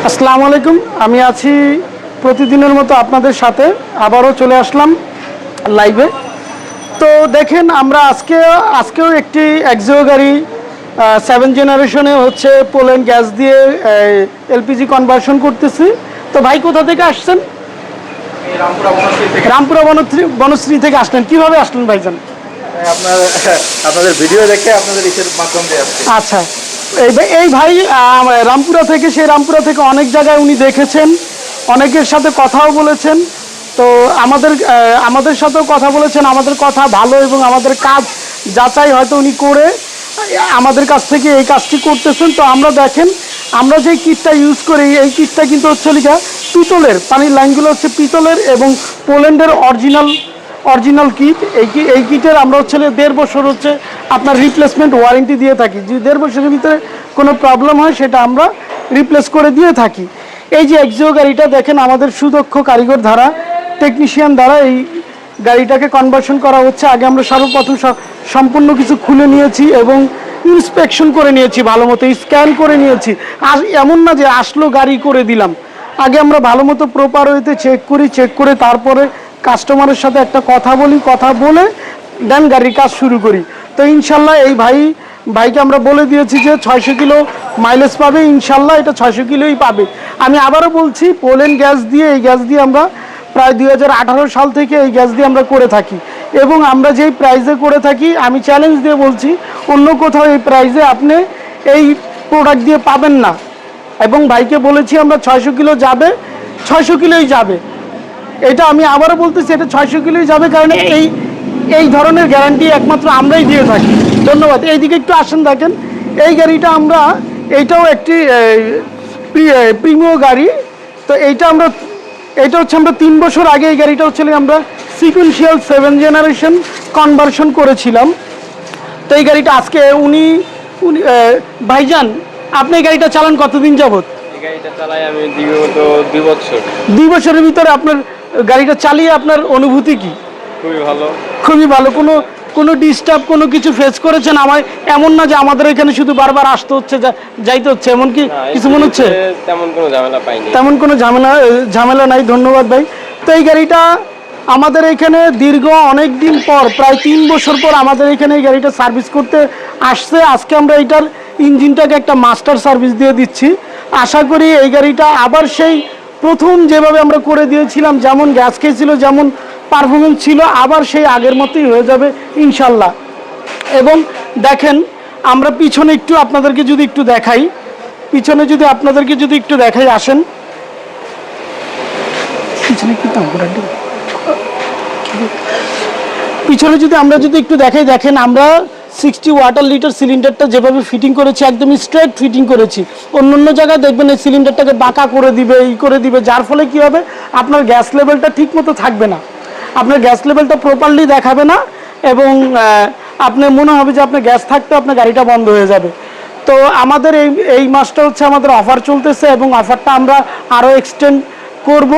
আসসালামু আলাইকুম। আমি আছি প্রতিদিনের মতো আপনাদের সাথে, আবারও চলে আসলাম লাইভে। তো দেখেন, আমরা আজকেও একটি এক্সিও গাড়ি 7 জেনারেশনে হচ্ছে পোল্যান্ড গ্যাস দিয়ে এলপিজি কনভার্সন করতেছি। তো ভাই কোথা থেকে আসছেন? রামপুরা বনশ্রী থেকে আসলেন। কিভাবে আসলেন ভাইজান? আপনাদের ভিডিও দেখে আপনাদের ইসের মাধ্যম দিয়ে আসছে। আচ্ছা, এই ভাই রামপুরা থেকে, সেই রামপুরা থেকে অনেক জায়গায় উনি দেখেছেন, অনেকের সাথে কথাও বলেছেন। তো আমাদের সাথেও কথা বলেছেন, আমাদের কথা ভালো এবং আমাদের কাজ যাচাই হয়তো উনি করে আমাদের কাছ থেকে এই কাজটি করতেছেন। তো আমরা দেখেন, আমরা যে কিটটা ইউজ করি, এই কিটটা কিন্তু হচ্ছে লিখা পিতলের, পানির লাইনগুলো হচ্ছে পিতলের এবং পোল্যান্ডের অরিজিনাল কিট। এই কিটের আমরা হচ্ছে 1.5 বছর হচ্ছে আপনার রিপ্লেসমেন্ট ওয়ারেন্টি দিয়ে থাকি। যদি 1.5 বছরের ভিতরে কোনো প্রবলেম হয় সেটা আমরা রিপ্লেস করে দিয়ে থাকি। এই যে এক্সিও গাড়িটা দেখেন, আমাদের সুদক্ষ কারিগর দ্বারা, টেকনিশিয়ান দ্বারা এই গাড়িটাকে কনভার্সন করা হচ্ছে। আগে আমরা সর্বপ্রথম সম্পূর্ণ কিছু খুলে নিয়েছি এবং ইন্সপেকশন করে নিয়েছি, ভালো মতো স্ক্যান করে নিয়েছি। আর এমন না যে আসলো গাড়ি করে দিলাম, আগে আমরা ভালো মতো প্রপার ওয়েতে চেক করে তারপরে কাস্টমারের সাথে একটা কথা বলে দেন গাড়ির কাজ শুরু করি। তো ইনশাল্লাহ এই ভাইকে আমরা বলে দিয়েছি যে 600 কিলো মাইলেজ পাবে, ইনশাল্লাহ এটা 600 কিলোই পাবে। আমি আবারও বলছি, পোল্যান্ড গ্যাস দিয়ে, এই গ্যাস দিয়ে আমরা প্রায় 2018 সাল থেকে এই গ্যাস দিয়ে আমরা করে থাকি এবং আমরা যেই প্রাইসে করে থাকি, আমি চ্যালেঞ্জ দিয়ে বলছি, অন্য কোথাও এই প্রাইসে আপনি এই প্রোডাক্ট দিয়ে পাবেন না। এবং ভাইকে বলেছি আমরা 600 কিলো যাবে, 600 কিলোই যাবে। এটা আমি আবারও বলতেছি, এটা 600 কিলোই যাবে, কারণ এই ধরনের গ্যারান্টি একমাত্র আমরাই দিয়ে থাকি। ধন্যবাদ। এইদিকে একটু আসেন, দেখেন এই গাড়িটা এইটাও একটি প্রিমিয়াম গাড়ি। তো এটা হচ্ছে আমরা 3 বছর আগে এই গাড়িটা হচ্ছে আমরা সিকুয়েন্সিয়াল 7 জেনারেশন কনভার্সন করেছিলাম। তো এই গাড়িটা আজকে উনি ভাইজান, আপনি এই গাড়িটা চালান কতদিন যাবত? এই গাড়িটা চালাই আমি বিগত 2 বছর। 2 বছরের ভিতরে আপনার গাড়িটা চালিয়ে আপনার অনুভূতি কি? খুবই ভালো। কোনো ডিস্টার্ব কোনো কিছু ফেস করেছেন? এমন না যে আমাদের এখানে শুধু বারবার আসতে হচ্ছে, যাইতে হচ্ছে, এমন কি কিছু মনে হচ্ছে? তেমন কোনো ঝামেলা পাইনি। তেমন কোনো ঝামেলা নাই। ধন্যবাদ ভাই। তো এই গাড়িটা আমাদের এখানে দীর্ঘ অনেক দিন পর, প্রায় 3 বছর পর আমাদের এখানে এই গাড়িটা সার্ভিস করতে আসছে। আজকে আমরা এইটার ইঞ্জিনটাকে একটা মাস্টার সার্ভিস দিয়ে দিচ্ছি। আশা করি এই গাড়িটা আবার সেই প্রথম যেভাবে আমরা করে দিয়েছিলাম, যেমন গ্যাস খেয়েছিল, যেমন পারফরমেন্স ছিল, আবার সেই আগের মতোই হয়ে যাবে ইনশাল্লাহ। এবং দেখেন, আমরা পিছনে আপনাদেরকে যদি একটু দেখাই, আসেন পিছনে যদি আমরা একটু দেখাই, দেখেন আমরা 60 ওয়াটার লিটার সিলিন্ডারটা যেভাবে ফিটিং করেছি, একদম স্ট্রেট ফিটিং করেছি। অন্য জায়গায় দেখবেন এই সিলিন্ডারটাকে বাঁকা করে দিবে, যার ফলে কি হবে, আপনার গ্যাস লেভেলটা ঠিক মতো থাকবে না, আপনার গ্যাস লেভেলটা প্রপারলি দেখাবে না এবং আপনার মনে হবে যে আপনার গ্যাস থাকতে আপনার গাড়িটা বন্ধ হয়ে যাবে। তো আমাদের এই মাসটা হচ্ছে আমাদের অফার চলতেছে এবং অফারটা আমরা আরও এক্সটেন্ড করব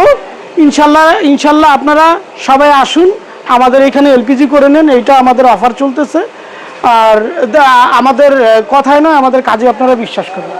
ইনশাল্লাহ। আপনারা সবাই আসুন, আমাদের এখানে এলপিজি করে নেন, এইটা আমাদের অফার চলতেছে। আর আমাদের কথায় নয়, আমাদের কাজে আপনারা বিশ্বাস করুন।